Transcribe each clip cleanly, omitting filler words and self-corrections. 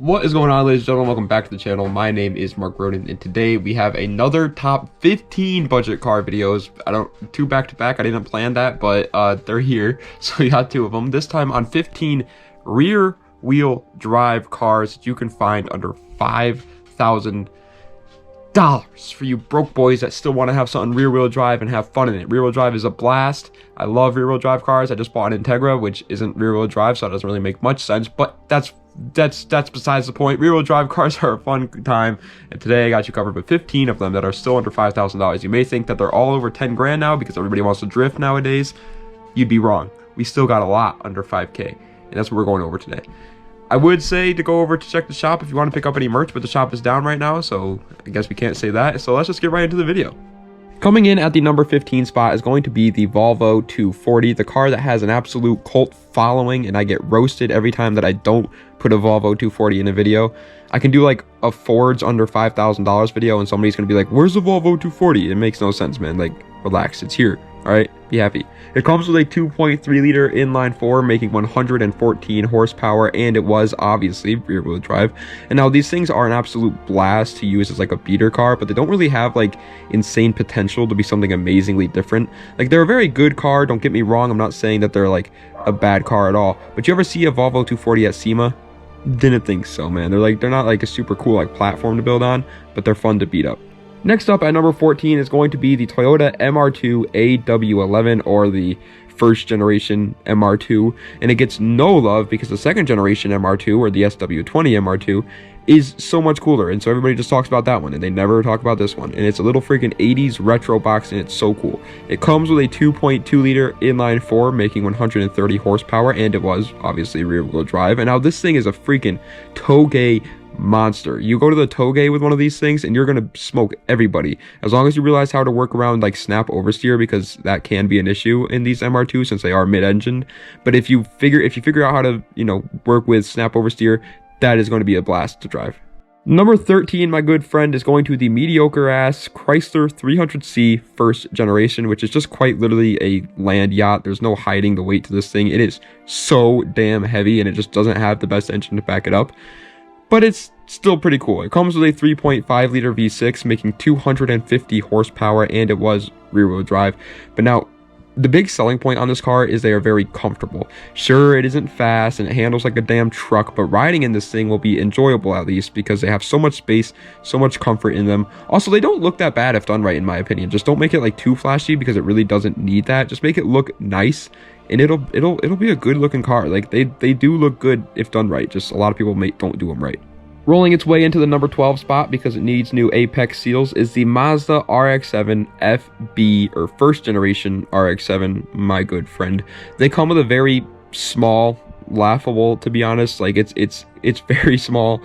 What is going on, ladies and gentlemen? Welcome back to the channel. My name is Mark Roden, and today we have another top 15 budget car videos. Two back to back. I didn't plan that, but they're here, so we got two of them. This time on 15 rear wheel drive cars that you can find under $5,000 for you broke boys that still want to have something rear wheel drive and have fun in it. Rear wheel drive is a blast. I love rear wheel drive cars. I just bought an Integra, which isn't rear wheel drive, so it doesn't really make much sense, but that's besides the point. Rear wheel drive cars are a fun time, and today I got you covered with 15 of them that are still under $5,000. You may think that they're all over 10 grand now because everybody wants to drift nowadays. You'd be wrong. We still got a lot under 5K, and that's what we're going over today. I would say to go over to check the shop if you want to pick up any merch, but the shop is down right now, so I guess we can't say that. So let's just get right into the video. Coming in at the number 15 spot is going to be the Volvo 240, the car that has an absolute cult following, and I get roasted every time that I don't put a Volvo 240 in a video. I can do like a Ford's under $5,000 video, and somebody's going to be like, where's the Volvo 240? It makes no sense, man. Like, relax, it's here. All right, be happy. It comes with a 2.3 liter inline four, making 114 horsepower, and it was obviously rear wheel drive. And now these things are an absolute blast to use as like a beater car, but they don't really have like insane potential to be something amazingly different. Like, they're a very good car, don't get me wrong. I'm not saying that they're like a bad car at all, but you ever see a Volvo 240 at SEMA? Didn't think so, man. They're not like a super cool like platform to build on, but they're fun to beat up. Next up at number 14 is going to be the Toyota MR2 AW11, or the first generation MR2, and it gets no love because the second generation MR2, or the SW20 MR2, is so much cooler, and so everybody just talks about that one and they never talk about this one. And it's a little freaking 80s retro box, and it's so cool. It comes with a 2.2 liter inline four, making 130 horsepower, and it was obviously rear wheel drive. And now this thing is a freaking toge monster. You go to the toge with one of these things and you're gonna smoke everybody, as long as you realize how to work around like snap oversteer, because that can be an issue in these MR2 since they are mid-engine. But if you figure out how to, you know, work with snap oversteer, that is going to be a blast to drive. Number 13, my good friend, is going to the mediocre ass Chrysler 300C first generation, which is just quite literally a land yacht. There's no hiding the weight to this thing. It is so damn heavy, and it just doesn't have the best engine to back it up, but it's still pretty cool. It comes with a 3.5 liter V6, making 250 horsepower, and it was rear wheel drive. But now, the big selling point on this car is they are very comfortable. Sure, it isn't fast and it handles like a damn truck, but riding in this thing will be enjoyable, at least because they have so much space, so much comfort in them. Also, they don't look that bad if done right, in my opinion. Just don't make it like too flashy, because it really doesn't need that. Just make it look nice, and it'll be a good looking car. Like, they do look good if done right. Just a lot of people don't do them right. Rolling its way into the number 12 spot because it needs new apex seals is the Mazda RX-7 FB, or first generation RX-7, my good friend. They come with a very small, laughable, to be honest, like it's very small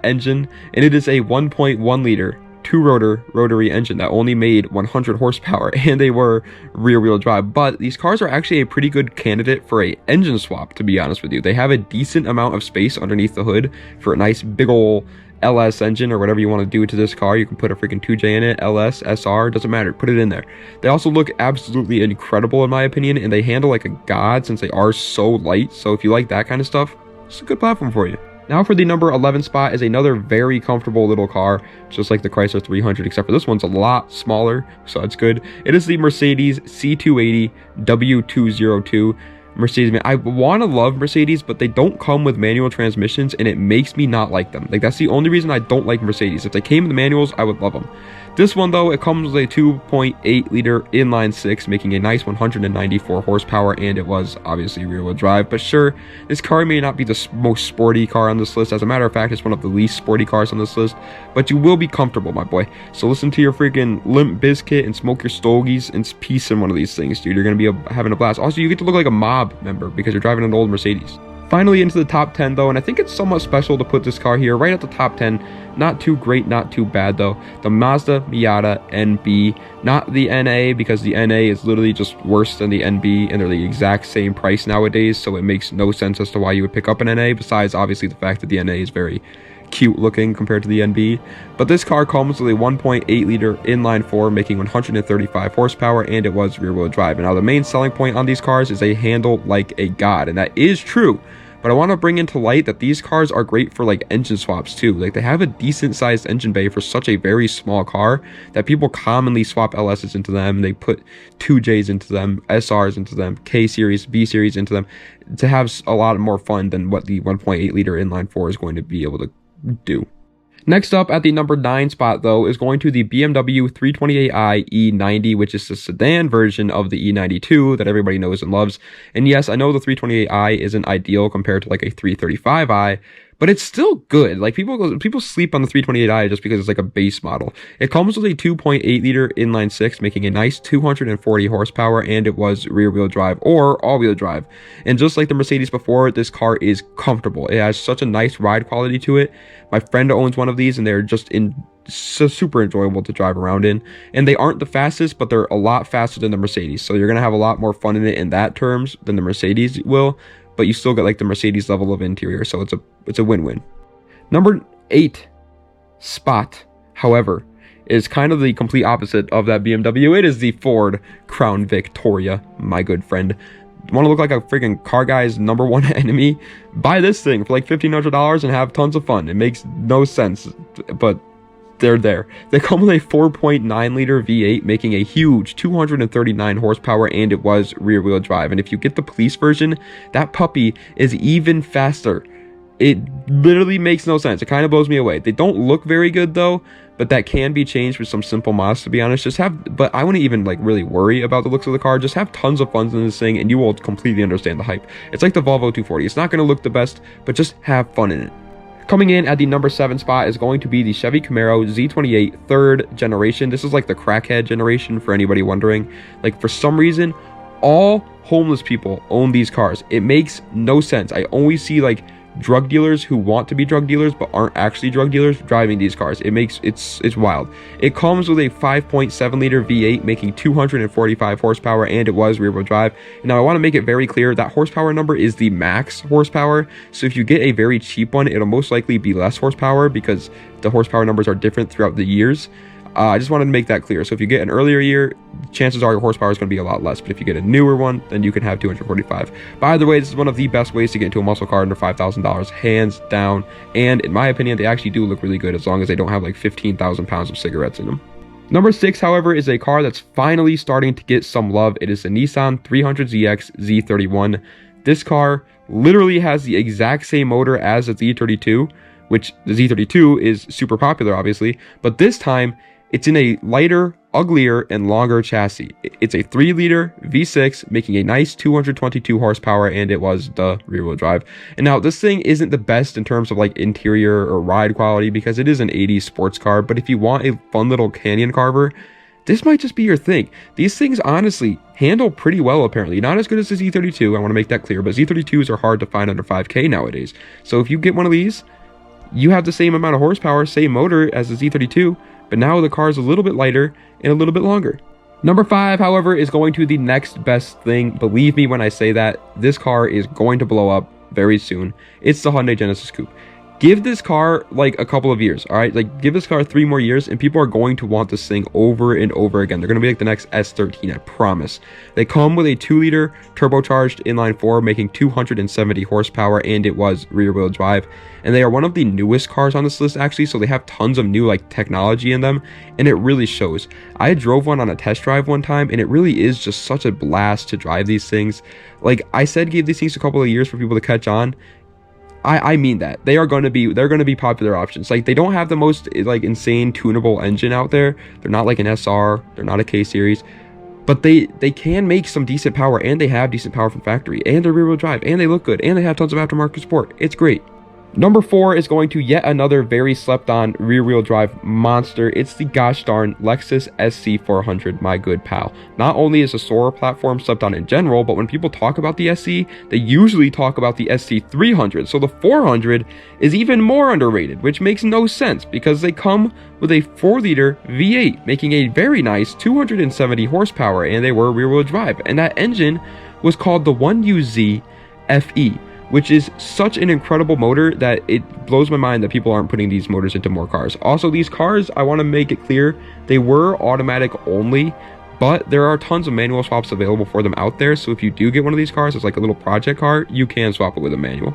engine, and it is a 1.1 liter two-rotor rotary engine that only made 100 horsepower, and they were rear-wheel drive. But these cars are actually a pretty good candidate for a engine swap, to be honest with you. They have a decent amount of space underneath the hood for a nice big ol' LS engine, or whatever you want to do to this car. You can put a freaking 2J in it, LS, SR, doesn't matter, put it in there. They also look absolutely incredible in my opinion, and they handle like a god since they are so light. So if you like that kind of stuff, it's a good platform for you. Now for the number 11 spot is another very comfortable little car, just like the Chrysler 300, except for this one's a lot smaller, so it's good. It is the Mercedes C280 W202. Mercedes, man, I want to love Mercedes, but they don't come with manual transmissions, and it makes me not like them. Like, that's the only reason I don't like Mercedes. If they came with the manuals, I would love them. This one, though, it comes with a 2.8 liter inline six, making a nice 194 horsepower, and it was obviously rear wheel drive. But sure, this car may not be the most sporty car on this list. As a matter of fact, it's one of the least sporty cars on this list, but you will be comfortable, my boy. So listen to your freaking Limp Bizkit and smoke your stogies and peace in one of these things, dude. You're gonna be having a blast. Also, you get to look like a mob member because you're driving an old Mercedes. Finally, into the top 10 though, and I think it's somewhat special to put this car here right at the top 10. Not too great, not too bad though. The Mazda Miata NB, not the NA, because the NA is literally just worse than the NB, and they're the exact same price nowadays, so it makes no sense as to why you would pick up an NA, besides obviously the fact that the NA is very cute looking compared to the NB. But this car comes with a 1.8 liter inline four, making 135 horsepower, and it was rear wheel drive. And now the main selling point on these cars is they handle like a god, and that is true. but I want to bring into light that these cars are great for like engine swaps too. Like they have a decent sized engine bay for such a very small car that people commonly swap LSs into them. They put 2Js into them, SRs into them, K series, B series into them to have a lot more fun than what the 1.8 liter inline 4 is going to be able to do. Next up at the number 9 spot though is going to the BMW 328i E90, which is the sedan version of the E92 that everybody knows and loves. And yes, I know the 328i isn't ideal compared to like a 335i, but it's still good. Like people sleep on the 328i just because it's like a base model. It comes with a 2.8 liter inline 6, making a nice 240 horsepower, and it was rear wheel drive or all wheel drive. And just like the Mercedes before, this car is comfortable. It has such a nice ride quality to it. My friend owns one of these and they're just so super enjoyable to drive around in. And they aren't the fastest, but they're a lot faster than the Mercedes. So you're going to have a lot more fun in it in that terms than the Mercedes will. But you still get like the Mercedes level of interior, so it's a win-win. Number 8 spot, however, is kind of the complete opposite of that BMW. It is the Ford Crown Victoria, my good friend. Want to look like a freaking car guy's number one enemy? Buy this thing for like $1,500 and have tons of fun. It makes no sense, but they're there. They come with a 4.9 liter V8, making a huge 239 horsepower, and it was rear wheel drive. And if you get the police version, that puppy is even faster. It literally makes no sense. It kind of blows me away. They don't look very good though, but that can be changed with some simple mods, to be honest. But I wouldn't even like really worry about the looks of the car. Just have tons of fun in this thing and you will completely understand the hype. It's like the Volvo 240. It's not going to look the best, but just have fun in it. Coming in at the number 7 spot is going to be the Chevy Camaro Z28 3rd generation. This is like the crackhead generation for anybody wondering. Like for some reason, all homeless people own these cars. It makes no sense. I always see like drug dealers who want to be drug dealers but aren't actually drug dealers driving these cars. It's wild. It comes with a 5.7 liter V8 making 245 horsepower, and it was rear wheel drive. And now I want to make it very clear that horsepower number is the max horsepower, so if you get a very cheap one, it'll most likely be less horsepower because the horsepower numbers are different throughout the years. I just wanted to make that clear. So if you get an earlier year, chances are your horsepower is going to be a lot less. But if you get a newer one, then you can have 245. By the way, this is one of the best ways to get into a muscle car under $5,000, hands down. And in my opinion, they actually do look really good as long as they don't have like 15,000 pounds of cigarettes in them. Number 6, however, is a car that's finally starting to get some love. It is the Nissan 300ZX Z31. This car literally has the exact same motor as the Z32, which the Z32 is super popular, obviously. But this time, it's in a lighter, uglier, and longer chassis. It's a 3 liter V6 making a nice 222 horsepower, and it was the rear wheel drive. And now this thing isn't the best in terms of like interior or ride quality because it is an 80s sports car, but if you want a fun little canyon carver, this might just be your thing. These things honestly handle pretty well apparently. Not as good as the Z32, I want to make that clear, but Z32s are hard to find under 5K nowadays. So if you get one of these, you have the same amount of horsepower, same motor as the Z32, but now the car is a little bit lighter and a little bit longer. Number 5, however, is going to the next best thing. Believe me when I say that, this car is going to blow up very soon. It's the Hyundai Genesis Coupe. Give this car like a couple of years, all right? Like give this car 3 more years and people are going to want this thing over and over again. They're going to be like the next S13, I promise. They come with a 2 liter turbocharged inline 4 making 270 horsepower, and it was rear wheel drive. And they are one of the newest cars on this list actually, so they have tons of new like technology in them, and it really shows. I drove one on a test drive one time and it really is just such a blast to drive these things. Like I said, give these things a couple of years for people to catch on. I mean that. They're going to be popular options. Like they don't have the most like insane tunable engine out there. They're not like an SR, they're not a K series, but they can make some decent power, and they have decent power from factory, and they're rear wheel drive, and they look good, and they have tons of aftermarket support. It's great. Number 4 is going to yet another very slept on rear wheel drive monster. It's the gosh darn Lexus SC400, my good pal. Not only is the Soarer platform slept on in general, but when people talk about the SC, they usually talk about the SC300. So the 400 is even more underrated, which makes no sense because they come with a 4 liter V8 making a very nice 270 horsepower, and they were rear wheel drive. And that engine was called the 1UZ FE, which is such an incredible motor that it blows my mind that people aren't putting these motors into more cars. Also, these cars, I want to make it clear, they were automatic only, but there are tons of manual swaps available for them out there. So if you do get one of these cars as like a little project car, you can swap it with a manual.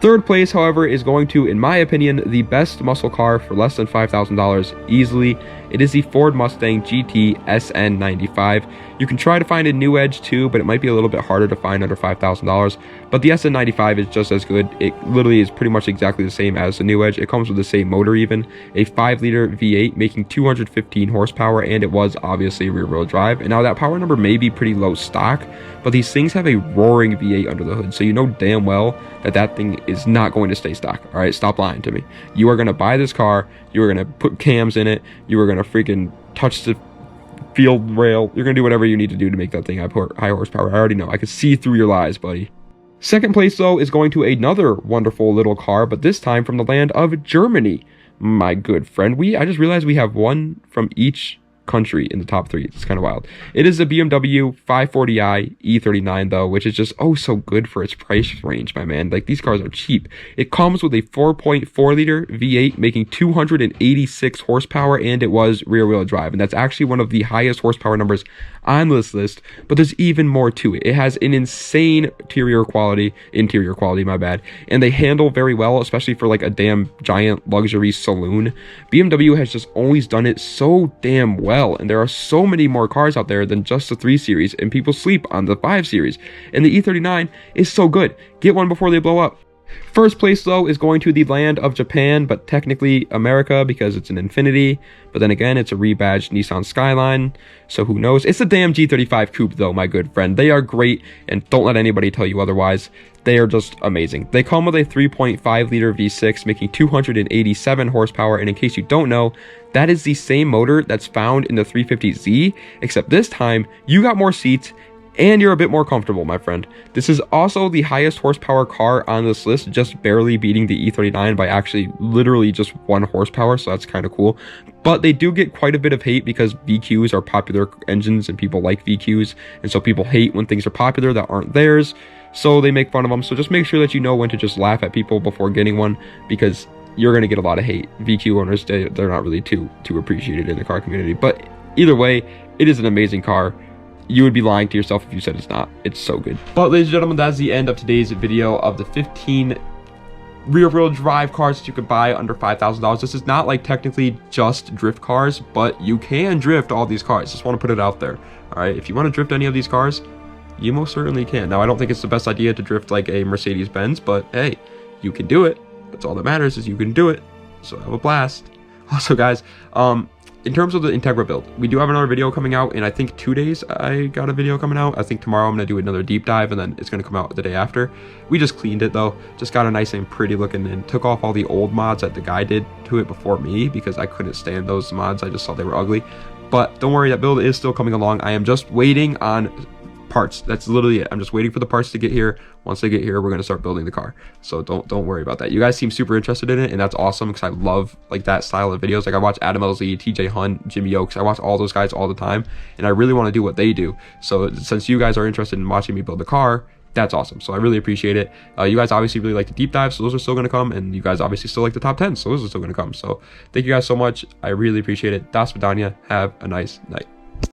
Third place, however, is going to, in my opinion, the best muscle car for less than $5,000 easily. It is the Ford Mustang GT SN95. You can try to find a new edge too, but it might be a little bit harder to find under $5,000. But the SN95 is just as good. It literally is pretty much exactly the same as the new edge. It comes with the same motor even, a 5-liter V8 making 215 horsepower, and it was obviously rear-wheel drive. And now that power number may be pretty low stock, but these things have a roaring V8 under the hood, so you know damn well that that thing is not going to stay stock. All right, stop lying to me. You are going to buy this car, you are going to put cams in it, you are going to freaking touch the field rail, you're going to do whatever you need to do to make that thing have high horsepower. I already know. I can see through your lies, buddy. Second place, though, is going to another wonderful little car, but this time from the land of Germany. My good friend, I just realized we have one from each country in the top 3. It's kind of wild. It is a BMW 540i E39 though, which is just oh so good for its price range, my man. Like, these cars are cheap. It comes with a 4.4 liter V8 making 286 horsepower, and it was rear wheel drive, and that's actually one of the highest horsepower numbers on this list. But there's even more to it. It has an insane interior quality, my bad, and they handle very well, especially for like a damn giant luxury saloon. BMW has just always done it so damn well. And there are so many more cars out there than just the 3 Series, and people sleep on the 5 Series, and the E39 is so good. Get one before they blow up. First place, though, is going to the land of Japan, but technically America because it's an Infiniti, but then again, it's a rebadged Nissan Skyline, so who knows? It's the damn G35 Coupe, though, my good friend. They are great, and don't let anybody tell you otherwise. They are just amazing. They come with a 3.5 liter V6 making 287 horsepower, and in case you don't know, that is the same motor that's found in the 350Z, except this time you got more seats and you're a bit more comfortable, my friend. This is also the highest horsepower car on this list, just barely beating the E39 by actually literally just 1 horsepower, so that's kind of cool. But they do get quite a bit of hate because VQs are popular engines and people like VQs, and so people hate when things are popular that aren't theirs, so they make fun of them. So just make sure that you know when to just laugh at people before getting one, because you're going to get a lot of hate. VQ owners, they're not really too appreciated in the car community. But either way, it is an amazing car. You would be lying to yourself if you said it's not. It's so good. But ladies and gentlemen, that's the end of today's video of the 15 rear-wheel drive cars that you could buy under $5,000. This is not like technically just drift cars, but you can drift all these cars. Just want to put it out there. All right, if you want to drift any of these cars, you most certainly can. Now, I don't think it's the best idea to drift like a Mercedes-Benz, but hey, you can do it. That's all that matters, is you can do it. So have a blast. Also, guys, in terms of the Integra build, we do have another video coming out in, I think, 2 days. I got a video coming out. I think tomorrow I'm going to do another deep dive, and then it's going to come out the day after. We just cleaned it, though. Just got a nice and pretty looking, and took off all the old mods that the guy did to it before me, because I couldn't stand those mods. I just thought they were ugly. But don't worry, that build is still coming along. I am just waiting on parts. That's literally it. I'm just waiting for the parts to get here. Once they get here, we're going to start building the car. So don't worry about that. You guys seem super interested in it, and that's awesome, because I love like that style of videos. Like, I watch Adam LZ, TJ Hunt, Jimmy Oaks. I watch all those guys all the time, and I really want to do what they do. So since you guys are interested in watching me build a car, that's awesome. So I really appreciate it. You guys obviously really like the deep dives, so those are still going to come, and you guys obviously still like the top 10, so those are still going to come. So thank you guys so much. I really appreciate it. Das Vidania. Have a nice night.